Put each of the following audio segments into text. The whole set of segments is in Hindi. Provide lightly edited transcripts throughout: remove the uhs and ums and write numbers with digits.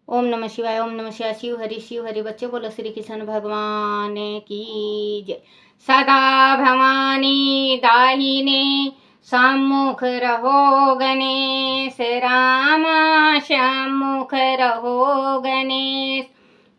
ओम नमः शिवाय। ओम नमः शिवाय। शिव हरि बच्चे बोलो श्री कृष्ण भगवान की जय। सदा भवानी दाहिने सम्मुख रहो गणेश रामा सम्मुख रहो गणेश।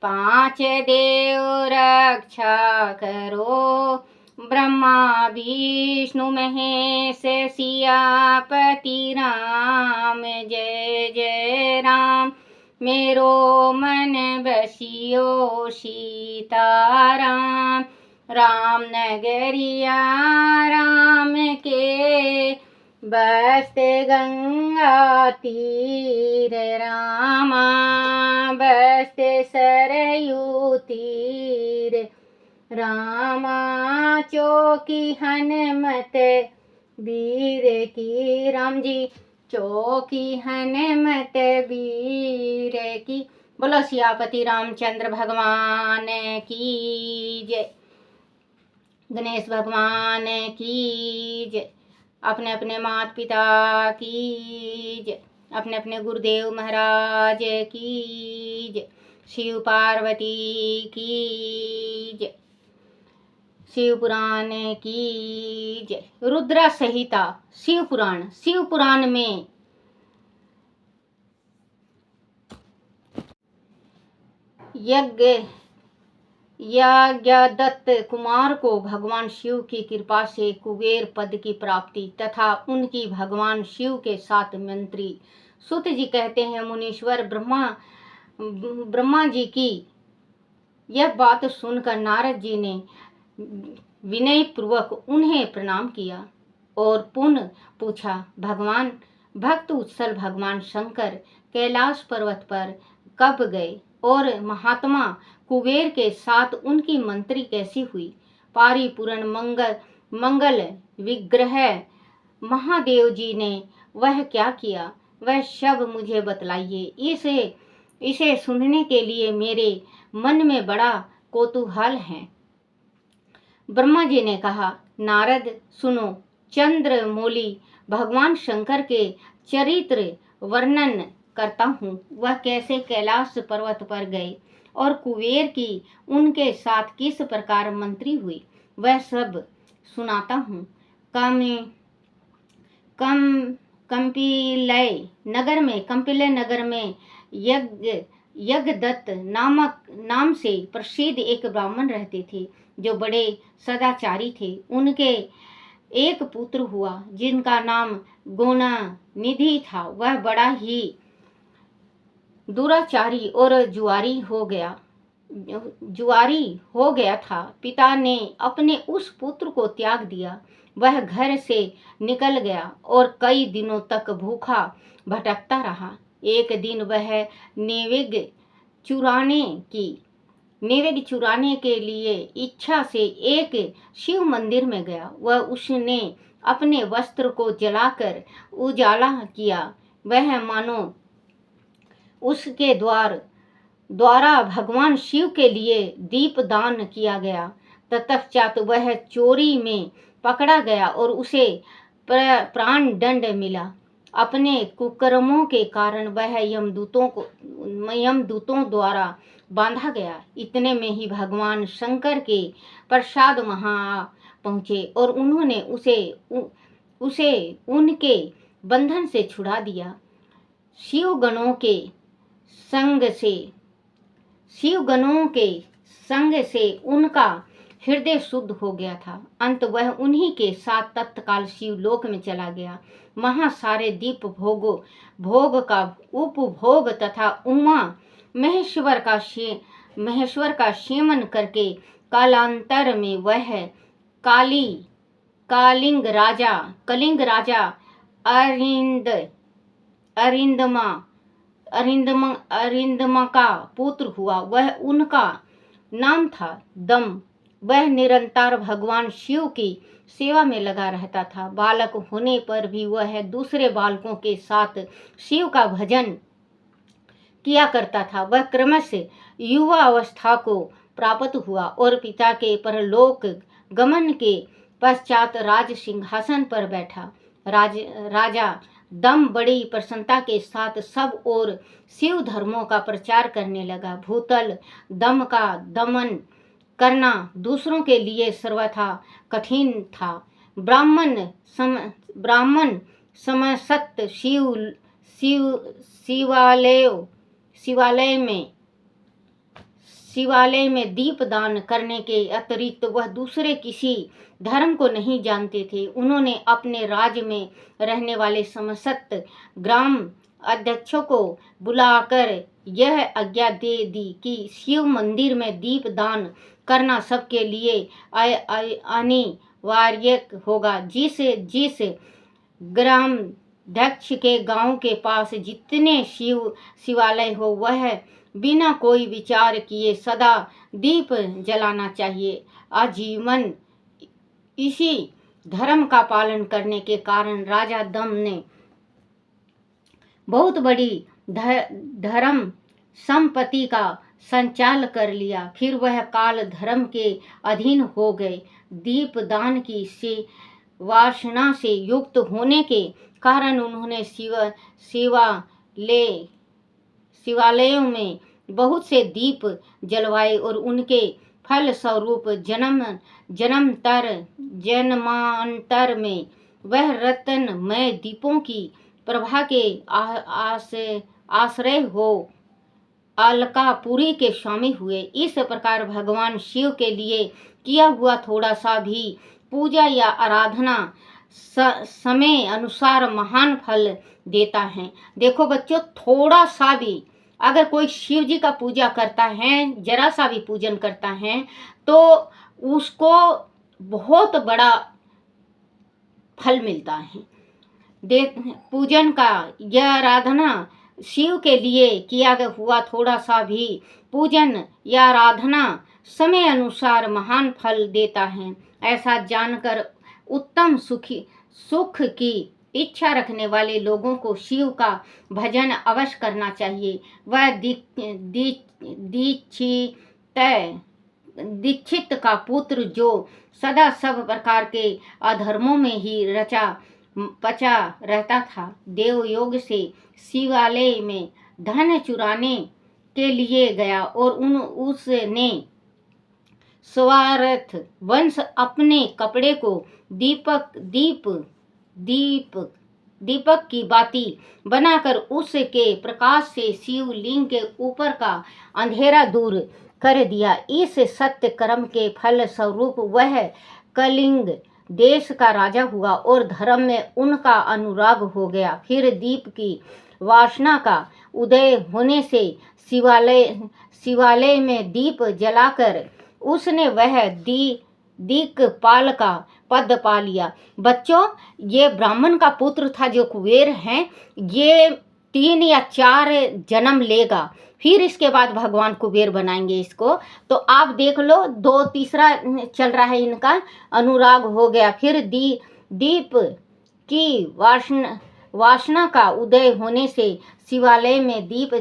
पांच देव रक्षा करो ब्रह्मा विष्णु महेश सियापति राम जय जय राम। मेरो मन बसियो सीताराम। राम नगरिया राम के बसते गंगा तीर रामा बसते सरयू तीर रामा। चौकी हनुमत वीर की राम जी चौकी हनुमत वीर की। बोलो सियापति रामचंद्र भगवान की जय। गणेश भगवान की जय। अपने अपने माता पिता की जय। अपने अपने गुरुदेव महाराज की जय। शिव पार्वती की जय। शिव पुराण की जय। रुद्र संहिता शिव पुराण में यज्ञदत्त कुमार को भगवान शिव की कृपा से कुबेर पद की प्राप्ति तथा उनकी भगवान शिव के साथ मंत्री। सूत जी कहते हैं, मुनीश्वर ब्रह्मा जी की यह बात सुनकर नारद जी ने विनय पूर्वक उन्हें प्रणाम किया और पुनः पूछा, भगवान भक्त उत्सल भगवान शंकर कैलाश पर्वत पर कब गए और महात्मा कुबेर के साथ उनकी मंत्री कैसी हुई? पारिपूर्ण मंगल विग्रह महादेव जी ने वह क्या किया, वह सब मुझे बतलाइए। इसे सुनने के लिए मेरे मन में बड़ा कौतूहल है। ब्रह्मा जी ने कहा, नारद सुनो, चंद्रमौली भगवान शंकर के चरित्र वर्णन करता हूँ। वह कैसे कैलाश पर्वत पर गए और कुबेर की उनके साथ किस प्रकार मंत्री हुई, वह सब सुनाता हूँ। कंपिलय नगर में यज्ञदत्त नाम से प्रसिद्ध एक ब्राह्मण रहते थे, जो बड़े सदाचारी थे। उनके एक पुत्र हुआ जिनका नाम गुणनिधि था। वह बड़ा ही दुराचारी और जुआरी हो गया था। पिता ने अपने उस पुत्र को त्याग दिया। वह घर से निकल गया और कई दिनों तक भूखा भटकता रहा। एक दिन वह नैवेद्य चुराने के लिए इच्छा से एक शिव मंदिर में गया। वह उसने अपने वस्त्र को जलाकर उजाला किया। वह मानो उसके द्वारा भगवान शिव के लिए दीपदान किया गया। तत्पश्चात वह चोरी में पकड़ा गया और उसे प्राण दंड मिला। अपने कुकर्मों के कारण वह यमदूतों द्वारा बांधा गया। इतने में ही भगवान शंकर के प्रसाद वहां पहुंचे और उन्होंने उसे उनके बंधन से छुड़ा दिया। शिवगणों के संग से उनका हृदय शुद्ध हो गया था। अंत वह उन्हीं के साथ तत्काल शिवलोक में चला गया। वहां सारे दीप भोग का उपभोग तथा उमा महेश्वर का सेवन करके कालांतर में वह कलिंग राजा अरिंदमा का पुत्र हुआ। वह उनका नाम था दम। वह निरंतर भगवान शिव की सेवा में लगा रहता था। बालक होने पर भी वह दूसरे बालकों के साथ शिव का भजन किया करता था। वह क्रमशः युवा अवस्था को प्राप्त हुआ और पिता के परलोक गमन के पश्चात राज सिंहासन पर बैठा। राजा दम बड़ी प्रसन्नता के साथ सब ओर शिव धर्मों का प्रचार करने लगा। भूतल दम का दमन करना दूसरों के लिए सर्वथा कठिन था। ब्राह्मण समसत शिवालय में दीप दान करने के अतिरिक्त वह दूसरे किसी धर्म को नहीं जानते थे। उन्होंने अपने राज्य में रहने वाले समसत ग्राम अध्यक्षों को बुलाकर यह आज्ञा दे दी कि शिव मंदिर में दीप दान करना सबके लिए अनिवार्य होगा। जिस ग्रामाध्यक्ष के गांव के पास जितने शिवालय हो वह बिना कोई विचार किए सदा दीप जलाना चाहिए। आजीवन इसी धर्म का पालन करने के कारण राजा दम ने बहुत बड़ी धर्म संपत्ति का संचालन कर लिया। फिर वह काल धर्म के अधीन हो गए। दीपदान की वासना से युक्त होने के कारण उन्होंने शिवालयों में बहुत से दीप जलवाए और उनके फल स्वरूप जन्मांतर में वह रत्नमय दीपों की प्रभा के आश्रय हो अलकापुरी के स्वामी हुए। इस प्रकार भगवान शिव के लिए किया हुआ थोड़ा सा भी पूजा या आराधना समय अनुसार महान फल देता है। देखो बच्चों, थोड़ा सा भी अगर कोई शिव जी का पूजा करता है, जरा सा भी पूजन करता है, तो उसको बहुत बड़ा फल मिलता है। पूजन का यह आराधना शिव के लिए किया हुआ थोड़ा सा भी पूजन या आराधना समय अनुसार महान फल देता है। ऐसा जानकर उत्तम सुख की इच्छा रखने वाले लोगों को शिव का भजन अवश्य करना चाहिए। वह दीक्षित का पुत्र जो सदा सब प्रकार के अधर्मों में ही रचा पचा रहता था, देवयोग से शिवालय में धन चुराने के लिए गया और उसने स्वार्थ वंश अपने कपड़े को दीपक की बाती बनाकर उसके प्रकाश से शिवलिंग के ऊपर का अंधेरा दूर कर दिया। इस सत्य कर्म के फल स्वरूप वह कलिंग देश का राजा हुआ और धर्म में उनका अनुराग हो गया। फिर दीप की वासना का उदय होने से शिवालय में दीप जलाकर उसने वह दिक्पाल का पद पा लिया। बच्चों, ये ब्राह्मण का पुत्र था जो कुबेर है, ये 3 या 4 जन्म लेगा, फिर इसके बाद भगवान कुबेर बनाएंगे इसको। तो आप देख लो, 2 तीसरा चल रहा है, इनका अनुराग हो गया। फिर दीप की वासना का उदय होने से शिवालय में दीप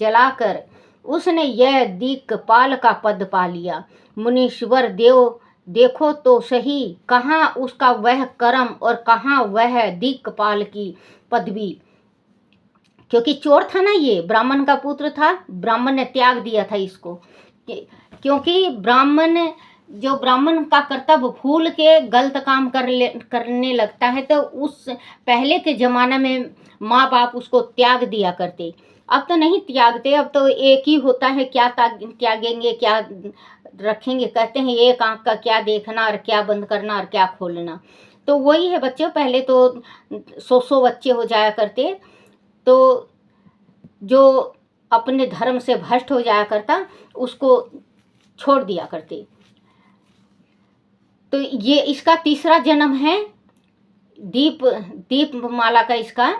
जलाकर उसने यह दिक्पाल का पद पा लिया। मुनीश्वर देखो तो सही, कहाँ उसका वह कर्म और कहाँ वह दिक्पाल की पदवी। क्योंकि चोर था ना, ये ब्राह्मण का पुत्र था, ब्राह्मण ने त्याग दिया था इसको। क्योंकि ब्राह्मण का कर्तव्य भूल के गलत काम करने लगता है, तो उस पहले के ज़माना में माँ बाप उसको त्याग दिया करते। अब तो नहीं त्यागते, अब तो एक ही होता है, क्या त्यागेंगे, क्या रखेंगे। कहते हैं एक आँख का क्या देखना और क्या बंद करना और क्या खोलना। तो वही है बच्चों, पहले तो 100 बच्चे हो जाया करते, तो जो अपने धर्म से भ्रष्ट हो जाया करता उसको छोड़ दिया करते। तो ये इसका तीसरा जन्म है। दीपमाला का इसका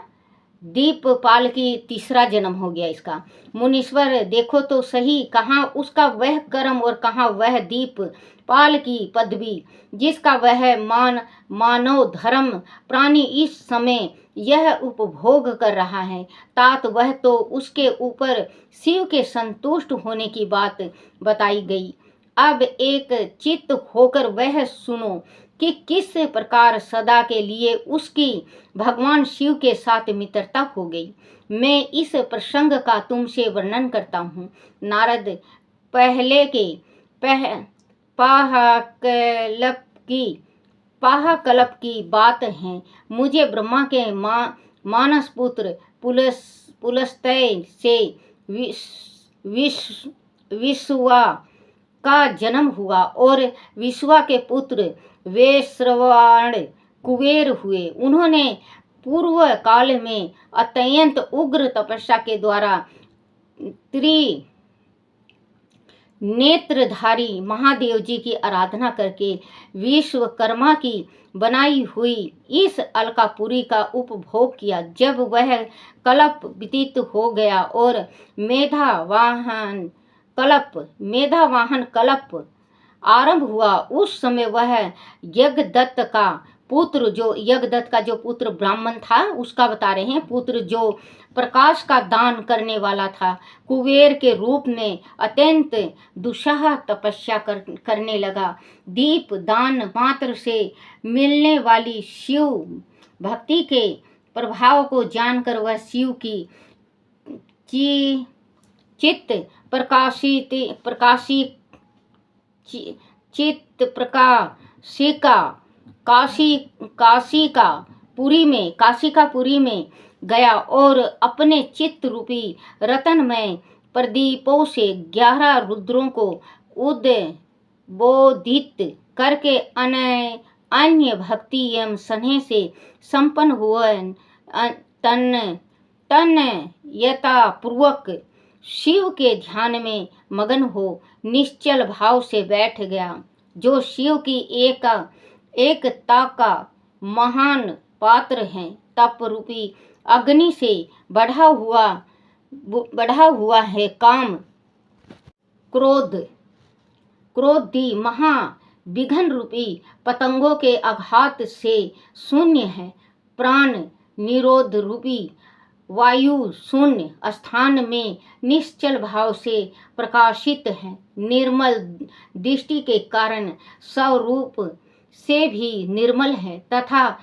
दीपपाल की तीसरा जन्म हो गया इसका। मुनीश्वर देखो तो सही, कहाँ उसका वह कर्म और कहाँ वह दीपपाल की पदवी जिसका वह मानव धर्म प्राणी इस समय यह उपभोग कर रहा है। तात वह तो उसके ऊपर शिव के संतुष्ट होने की बात बताई गई। अब एक चित्त होकर वह सुनो कि किस प्रकार सदा के लिए उसकी भगवान शिव के साथ मित्रता हो गई। मैं इस प्रसंग का तुमसे वर्णन करता हूँ। नारद, पहले के पाहकल्प की बात है। मुझे ब्रह्मा के मानस पुत्र पुलस्त्य से विश्वा का जन्म हुआ और विश्वा के पुत्र वैश्रवाण कुबेर हुए। उन्होंने पूर्व काल में अत्यंत उग्र तपस्या के द्वारा नेत्रधारी महादेव जी की आराधना करके विश्वकर्मा की बनाई हुई इस अलकापुरी का उपभोग किया। जब वह कल्प व्यतीत हो गया और मेधावाहन कल्प आरंभ हुआ, उस समय वह यज्ञदत्त का जो पुत्र ब्राह्मण था, उसका बता रहे हैं, पुत्र जो प्रकाश का दान करने वाला था, कुबेर के रूप में अत्यंत दुस्सह तपस्या करने लगा। दीप दान मात्र से मिलने वाली शिव भक्ति के प्रभाव को जानकर वह शिव की चित्त काशिकापुरी में गया और अपने चित्त रूपी रतन में प्रदीपों से 11 रुद्रों को उद्बोधित करके अन्य भक्ति एवं स्नेह से संपन्न हुए तन्यतापूर्वक शिव के ध्यान में मगन हो निश्चल भाव से बैठ गया। जो शिव की एकता का महान पात्र है, तप रूपी अग्नि से बढ़ा हुआ है। काम क्रोधी महाविघ्न रूपी पतंगों के आघात से शून्य है। प्राण निरोध रूपी वायु शून्य स्थान में निश्चल भाव से प्रकाशित है। निर्मल दृष्टि के कारण स्वरूप से भी निर्मल है तथा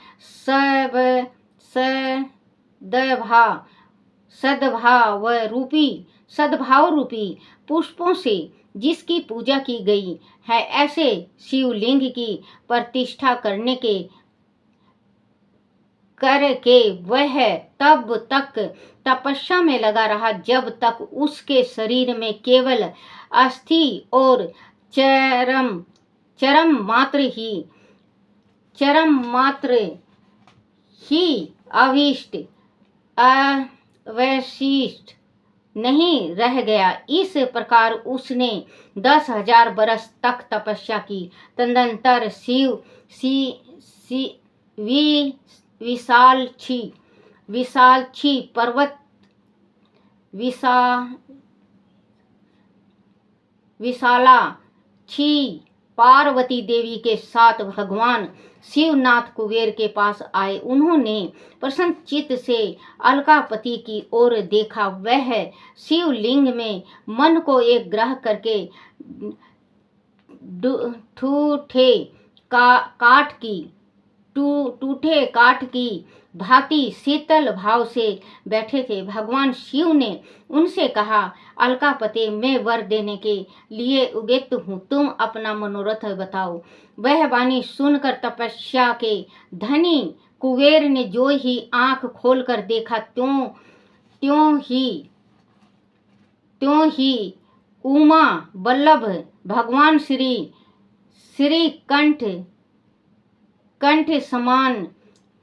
सद्भाव रूपी पुष्पों से जिसकी पूजा की गई है, ऐसे शिवलिंग की प्रतिष्ठा करके वह तब तक तपस्या में लगा रहा जब तक उसके शरीर में केवल अस्थि और चरम मात्र ही अवशिष्ट नहीं रह गया। इस प्रकार उसने 10,000 बरस तक तपस्या की। तदनंतर शिव विशालक्षी पर्वत विशालाक्षी पार्वती देवी के साथ भगवान शिवनाथ कुबेर के पास आए। उन्होंने प्रसन्न चित्त से अलकापति की ओर देखा। वह शिवलिंग में मन को एक ग्रह करके टूटे काठ की भांति शीतल भाव से बैठे थे। भगवान शिव ने उनसे कहा, अलकापते, मैं वर देने के लिए उद्यत हूँ, तुम अपना मनोरथ बताओ। वह वाणी सुनकर तपस्या के धनी कुबेर ने जो ही आंख खोलकर देखा, त्यों ही उमा वल्लभ भगवान श्री कंठ समान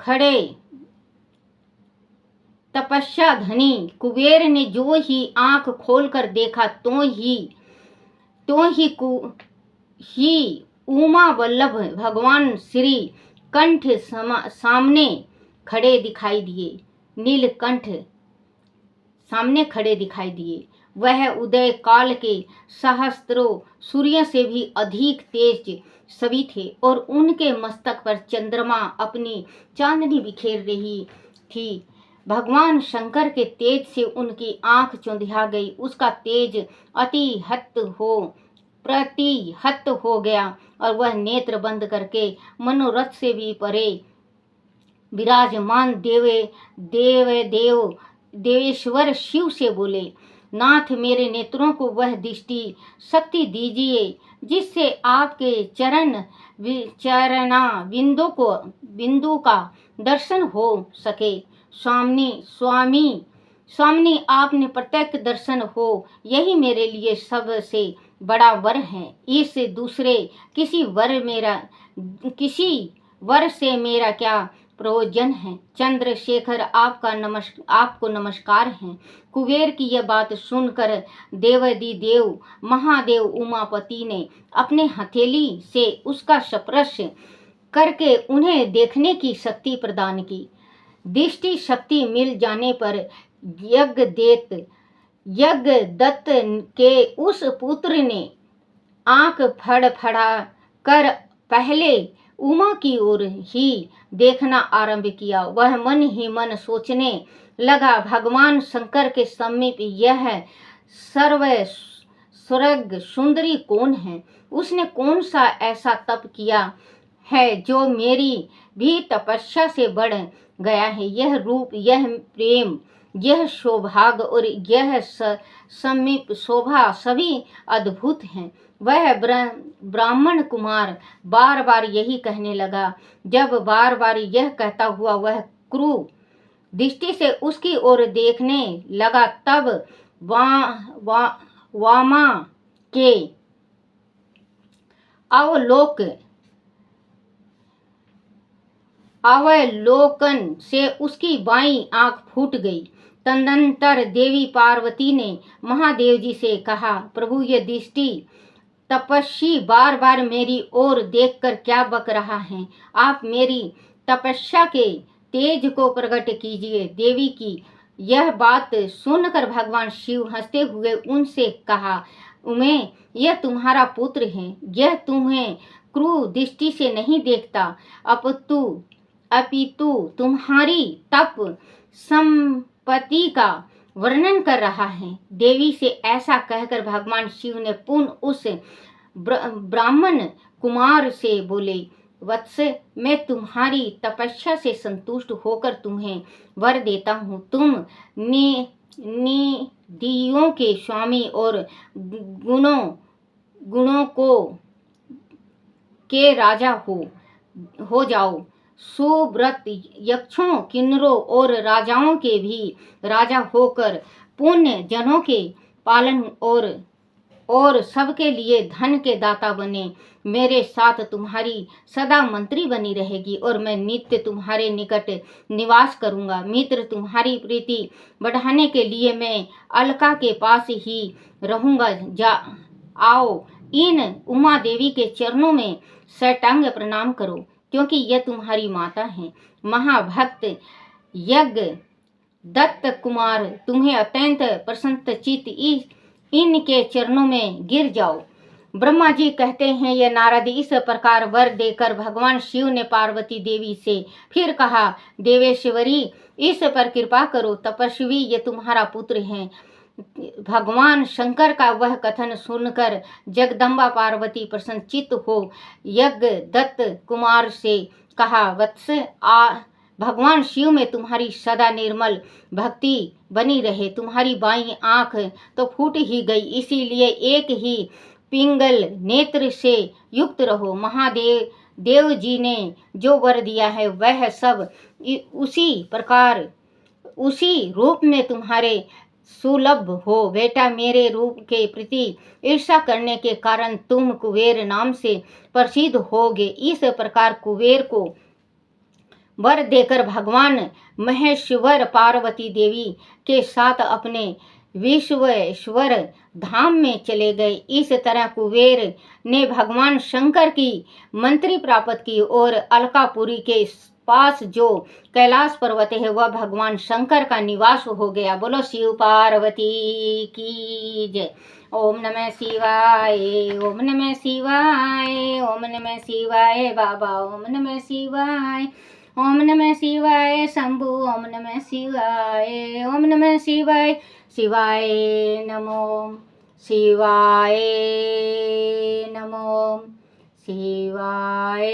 खड़े। तपस्या धनी कुबेर ने जो ही आंख खोलकर देखा, त्यों ही उमा वल्लभ भगवान श्री कंठ सामने खड़े दिखाई दिए। नीलकंठ सामने खड़े दिखाई दिए। वह उदय काल के सहस्त्रों सूर्य से भी अधिक तेज सभी थे और उनके मस्तक पर चंद्रमा अपनी चांदनी बिखेर रही थी। भगवान शंकर के तेज से उनकी आंख चौंधिया गई। उसका तेज अति हत हो प्रतिहत हो गया और वह नेत्र बंद करके मनोरथ से भी परे विराजमान देवेश्वर शिव से बोले, नाथ मेरे नेत्रों को वह दृष्टि शक्ति दीजिए जिससे आपके चरणा बिंदु का दर्शन हो सके। स्वामी आपने प्रत्यक्ष दर्शन हो, यही मेरे लिए सबसे बड़ा वर है। इस दूसरे किसी वर से मेरा क्या प्रयोजन है। चंद्रशेखर आपको नमस्कार है। कुबेर की यह बात सुनकर देवाधिदेव महादेव उमापति ने अपने हथेली से उसका स्पर्श करके उन्हें देखने की शक्ति प्रदान की। दृष्टि शक्ति मिल जाने पर यज्ञदत्त के उस पुत्र ने आंख फड़फड़ा कर पहले उमा की ओर ही देखना आरंभ किया। वह मन ही मन सोचने लगा, भगवान शंकर के समीप यह सर्वस्वर्ग सुंदरी कौन है? उसने कौन सा ऐसा तप किया है जो मेरी भी तपस्या से बढ़ गया है? यह रूप, यह प्रेम, यह सौभाग्य और यह समीप शोभा सभी अद्भुत हैं। वह ब्राह्मण कुमार बार बार यही कहने लगा। जब बार बार यह कहता हुआ वह क्रूर दृष्टि से उसकी ओर देखने लगा, तब वामा के अवलोकन से उसकी बाईं आंख फूट गई। तदनंतर देवी पार्वती ने महादेव जी से कहा, प्रभु ये दृष्टि तपस्वी बार बार मेरी ओर देखकर क्या बक रहा है? आप मेरी तपस्या के तेज को प्रकट कीजिए। देवी की यह बात सुनकर भगवान शिव हंसते हुए उनसे कहा, उमे यह तुम्हारा पुत्र है, यह तुम्हें क्रूर दृष्टि से नहीं देखता, अपितु तुम्हारी तप संपत्ति का वर्णन कर रहा है। देवी से ऐसा कहकर भगवान शिव ने पुनः उस ब्राह्मण कुमार से बोले, वत्स मैं तुम्हारी तपस्या से संतुष्ट होकर तुम्हें वर देता हूँ। तुम निधियों के स्वामी और गुणों के राजा हो जाओ। सुव्रत यक्षों, किन्नरों और राजाओं के भी राजा होकर पुण्य जनों के पालन और सबके लिए धन के दाता बने। मेरे साथ तुम्हारी सदा मंत्री बनी रहेगी और मैं नित्य तुम्हारे निकट निवास करूंगा। मित्र, तुम्हारी प्रीति बढ़ाने के लिए मैं अलका के पास ही रहूंगा। आओ इन उमा देवी के चरणों में साष्टांग प्रणाम करो, क्योंकि यह तुम्हारी माता है। महाभक्त यज्ञदत्त कुमार तुम्हें अत्यंत प्रसन्नचित्त इनके चरणों में गिर जाओ। ब्रह्मा जी कहते हैं, यह नारद इस प्रकार वर देकर भगवान शिव ने पार्वती देवी से फिर कहा, देवेश्वरी इस पर कृपा करो, तपस्वी ये तुम्हारा पुत्र है। भगवान शंकर का वह कथन सुनकर जगदम्बा पार्वती प्रसन्नचित्त हो यज्ञदत्त कुमार से कहा, वत्स भगवान शिव में तुम्हारी सदा निर्मल भक्ति बनी रहे। तुम्हारी बाईं आंख तो फूट ही गई, इसीलिए एक ही पिंगल नेत्र से युक्त रहो। देव जी ने जो वर दिया है वह सब उसी रूप में तुम्हारे सुलभ हो। बेटा, मेरे रूप के प्रति ईर्ष्या करने के कारण तुम कुबेर नाम से प्रसिद्ध होगे। इस प्रकार कुबेर को वर देकर भगवान महेश्वर पार्वती देवी के साथ अपने विश्वेश्वर धाम में चले गए। इस तरह कुबेर ने भगवान शंकर की मंत्री प्राप्त की और अलकापुरी के पास जो कैलाश पर्वत है वह भगवान शंकर का निवास हो गया। बोलो शिव पार्वती की जय। ओम नमः शिवाय, ओम नमः शिवाय, ओम नमः शिवाय बाबा, ओम नमः शिवाय, ओम नमः शिवाय शंभु, ओम नमः शिवाय, ओम नमः शिवाय, शिवाय नमो। शिवाय नमो शिवाय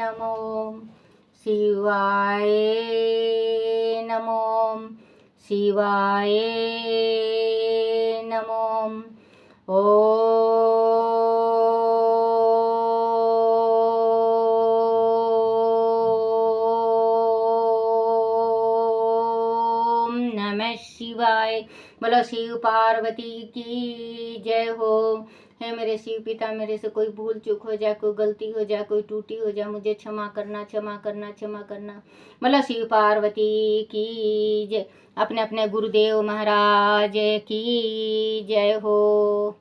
नमो शिवाय नमो शिवाय नमो ओम नमः शिवाय। बोलो शिव पार्वती की जय हो। है मेरे शिव पिता, मेरे से कोई भूल चूक हो जाए, कोई गलती हो जाए, कोई टूटी हो जाए, मुझे क्षमा करना क्षमा करना क्षमा करना। बोलो शिव पार्वती की जय। अपने अपने गुरुदेव महाराज की जय हो।